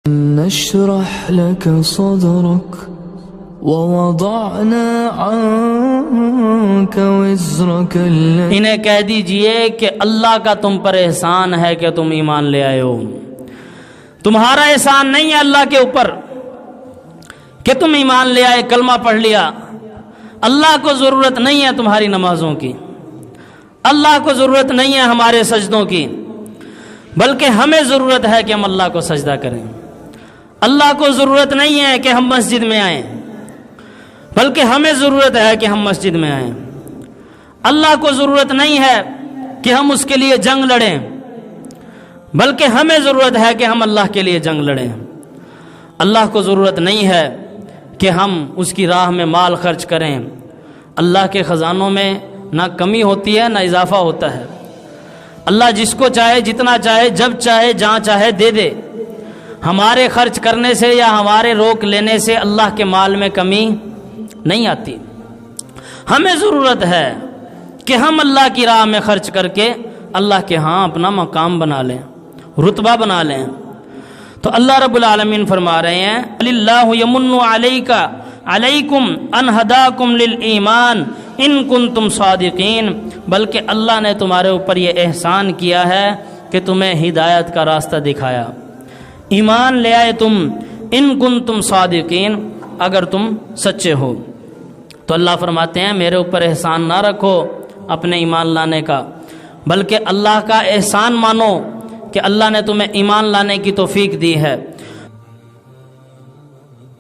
نشرح لك صدرك ووضعنا عنك وزرك انہیں کہہ دیجئے کہ اللہ کا تم پر احسان ہے کہ تم ایمان لے آئے ہو. تمہارا احسان نہیں ہے اللہ کے اوپر کہ تم ایمان لے آئے، کلمہ پڑھ لیا. اللہ کو ضرورت نہیں ہے تمہاری نمازوں کی، اللہ کو ضرورت نہیں ہے ہمارے سجدوں کی، بلکہ ہمیں ضرورت ہے کہ ہم اللہ کو سجدہ کریں. اللہ کو ضرورت نہیں ہے کہ ہم مسجد میں آئیں، بلکہ ہمیں ضرورت ہے کہ ہم مسجد میں آئیں. اللہ کو ضرورت نہیں ہے کہ ہم اس کے لیے جنگ لڑیں، بلکہ ہمیں ضرورت ہے کہ ہم اللہ کے لیے جنگ لڑیں. اللہ کو ضرورت نہیں ہے کہ ہم اس کی راہ میں مال خرچ کریں. اللہ کے خزانوں میں نہ کمی ہوتی ہے نہ اضافہ ہوتا ہے. اللہ جس کو چاہے جتنا چاہے جب چاہے جہاں چاہے دے دے. ہمارے خرچ کرنے سے یا ہمارے روک لینے سے اللہ کے مال میں کمی نہیں آتی. ہمیں ضرورت ہے کہ ہم اللہ کی راہ میں خرچ کر کے اللہ کے ہاں اپنا مقام بنا لیں، رتبہ بنا لیں. تو اللہ رب العالمین فرما رہے ہیں اللہ یمن علیکم ان ہداکم للایمان ان کنتم صادقین، بلکہ اللہ نے تمہارے اوپر یہ احسان کیا ہے کہ تمہیں ہدایت کا راستہ دکھایا. ایمان لے آئے تم، ان کنتم صادقین، اگر تم سچے ہو. تو اللہ فرماتے ہیں میرے اوپر احسان نہ رکھو اپنے ایمان لانے کا، بلکہ اللہ کا احسان مانو کہ اللہ نے تمہیں ایمان لانے کی توفیق دی ہے.